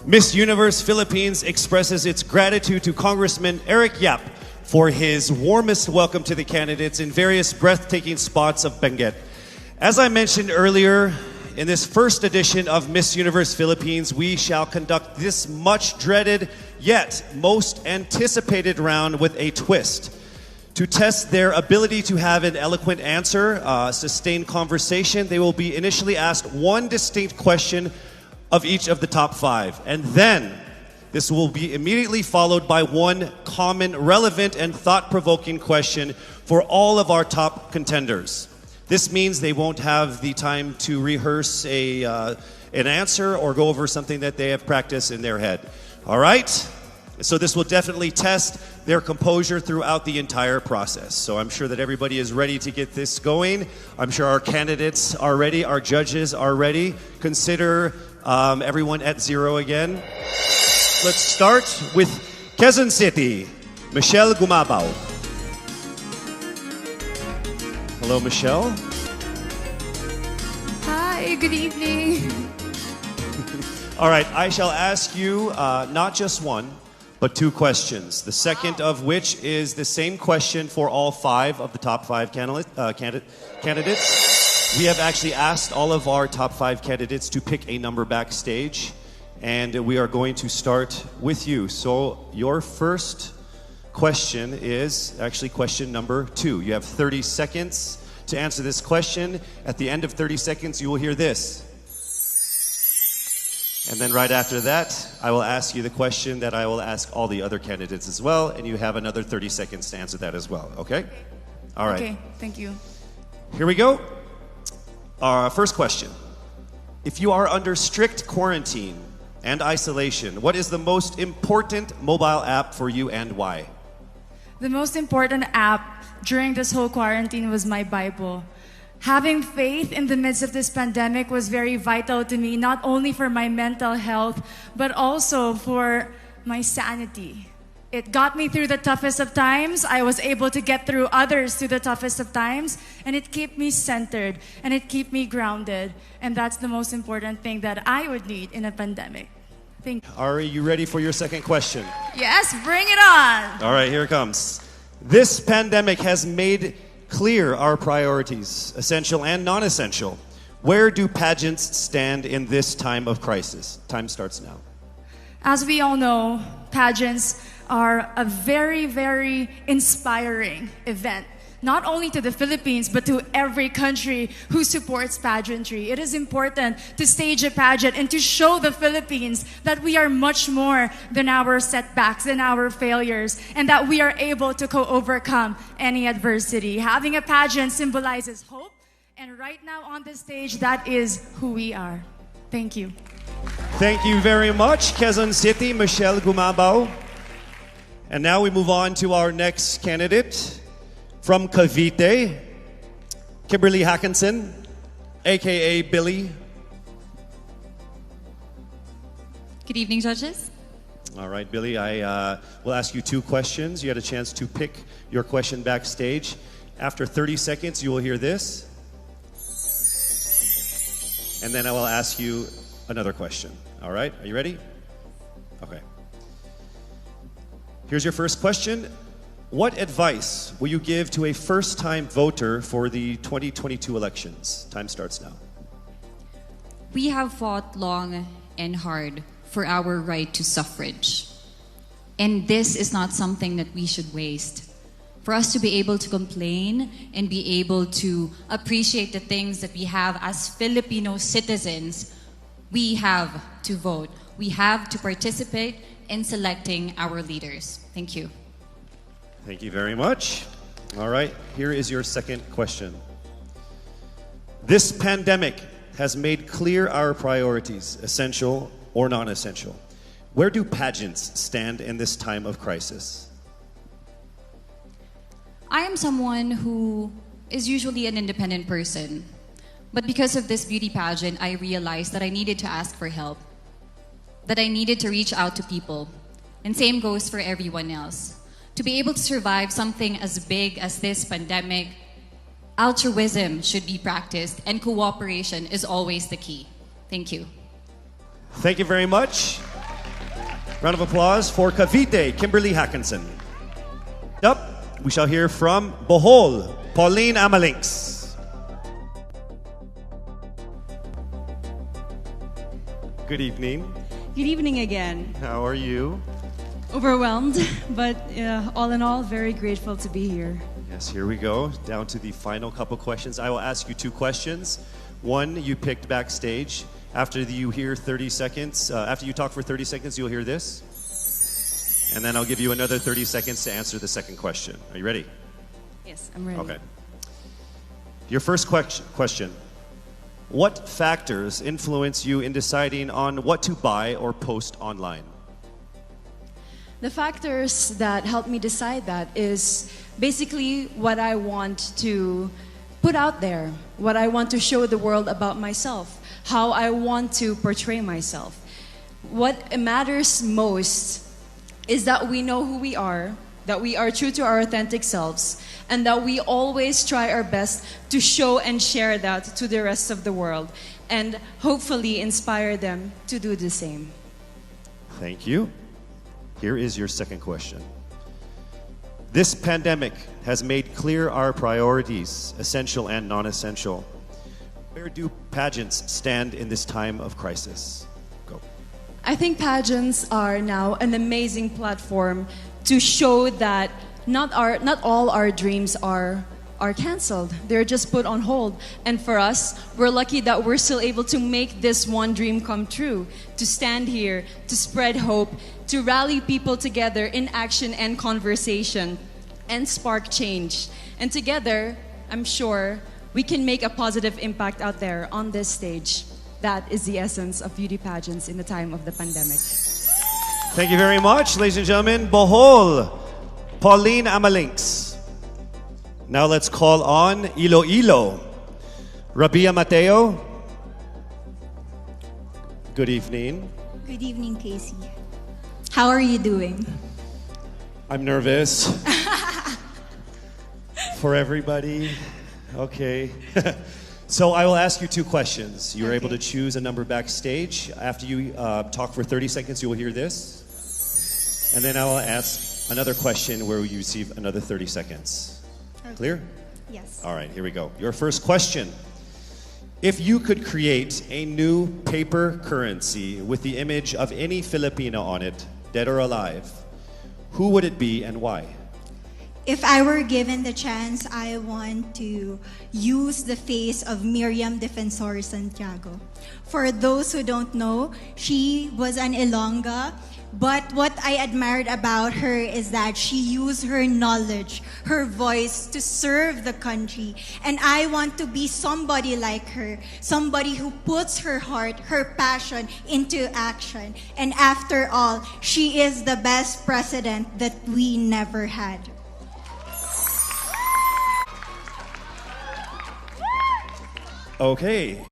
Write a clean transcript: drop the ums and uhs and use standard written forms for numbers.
Miss Universe Philippines expresses its gratitude to Congressman Eric Yap for his warmest welcome to the candidates in various breathtaking spots of Benguet. As I mentioned earlier, in this first edition of Miss Universe Philippines, we shall conduct this much dreaded yet most anticipated round with a twist. To test their ability to have an eloquent answer, sustained conversation, they will be initially asked one distinct question of each of the top five. And then, this will be immediately followed by one common, relevant, and thought-provoking question for all of our top contenders. This means they won't have the time to rehearse an answer or go over something that they have practiced in their head. All right? So this will definitely test their composure throughout the entire process. So I'm sure that everybody is ready to get this going. I'm sure our candidates are ready, our judges are ready. Consider everyone at zero again. Let's start with Quezon City, Michelle Gumabao. Hello, Michelle. Hi, good evening. All right, I shall ask you not just one, but two questions. The second of which is the same question for all five of the top five candidates. We have actually asked all of our top five candidates to pick a number backstage, and we are going to start with you. So your first question is actually question number 2. You have 30 seconds to answer this question. At the end of 30 seconds, you will hear this. And then right after that, I will ask you the question that I will ask all the other candidates as well, and you have another 30 seconds to answer that as well, okay? All right. Okay, thank you. Here we go. Our first question. If you are under strict quarantine and isolation, what is the most important mobile app for you and why? The most important app during this whole quarantine was my Bible. Having faith in the midst of this pandemic was very vital to me, not only for my mental health, but also for my sanity. It got me through the toughest of times. I was able to get through others through the toughest of times, and it kept me centered, and it kept me grounded. And that's the most important thing that I would need in a pandemic. Thank you. Are you ready for your second question? Yes, bring it on. All right, here it comes. This pandemic has made clear our priorities, essential and non-essential. Where do pageants stand in this time of crisis? Time starts now. As we all know, pageants are a very, very inspiring event, not only to the Philippines, but to every country who supports pageantry. It is important to stage a pageant and to show the Philippines that we are much more than our setbacks, than our failures, and that we are able to overcome any adversity. Having a pageant symbolizes hope, and right now on the stage, that is who we are. Thank you. Thank you very much, Quezon City, Michelle Gumabao. And now we move on to our next candidate. From Cavite, Kimberly Hackinson, aka Billy. Good evening, judges. All right, Billy, I will ask you two questions. You had a chance to pick your question backstage. After 30 seconds, you will hear this. And then I will ask you another question. All right, are you ready? Okay. Here's your first question. What advice will you give to a first-time voter for the 2022 elections? Time starts now. We have fought long and hard for our right to suffrage. And this is not something that we should waste. For us to be able to complain and be able to appreciate the things that we have as Filipino citizens, we have to vote. We have to participate in selecting our leaders. Thank you. Thank you very much. All right, here is your second question. This pandemic has made clear our priorities, essential or non-essential. Where do pageants stand in this time of crisis? I am someone who is usually an independent person. But because of this beauty pageant, I realized that I needed to ask for help, that I needed to reach out to people. And same goes for everyone else. To be able to survive something as big as this pandemic, altruism should be practiced and cooperation is always the key. Thank you. Thank you very much. Round of applause for Cavite, Kimberly Hackinson. Up, we shall hear from Bohol, Pauline Amalinks. Good evening. Good evening again. How are you? Overwhelmed, but all in all, very grateful to be here. Yes, here we go. Down to the final couple questions. I will ask you 2 questions. One, you picked backstage. After you hear 30 seconds, after you talk for 30 seconds, you'll hear this. And then I'll give you another 30 seconds to answer the second question. Are you ready? Yes, I'm ready. Okay. Your first question. What factors influence you in deciding on what to buy or post online? The factors that help me decide that is basically what I want to put out there, what I want to show the world about myself, how I want to portray myself. What matters most is that we know who we are, that we are true to our authentic selves, and that we always try our best to show and share that to the rest of the world, and hopefully inspire them to do the same. Thank you. Here is your second question. This pandemic has made clear our priorities, essential and non-essential. Where do pageants stand in this time of crisis? Go. I think pageants are now an amazing platform to show that not all our dreams are canceled. They're just put on hold. And for us, we're lucky that we're still able to make this one dream come true, to stand here, to spread hope, to rally people together in action and conversation, and spark change. And together, I'm sure, we can make a positive impact out there on this stage. That is the essence of beauty pageants in the time of the pandemic. Thank you very much, ladies and gentlemen. Bohol, Pauline Amalinks. Now let's call on Iloilo, Rabia Mateo. Good evening. Good evening, Casey. How are you doing? I'm nervous. For everybody. Okay. So I will ask you 2 questions. You're able to choose a number backstage. After you talk for 30 seconds, you will hear this. And then I will ask another question where you receive another 30 seconds. Okay. Clear? Yes. All right, here we go. Your first question. If you could create a new paper currency with the image of any Filipino on it, dead or alive, who would it be and why? If I were given the chance, I want to use the face of Miriam Defensor Santiago. For those who don't know, she was an Ilongga, but what I admired about her is that she used her knowledge, her voice to serve the country. And I want to be somebody like her, somebody who puts her heart, her passion into action. And after all, she is the best president that we never had. Okay,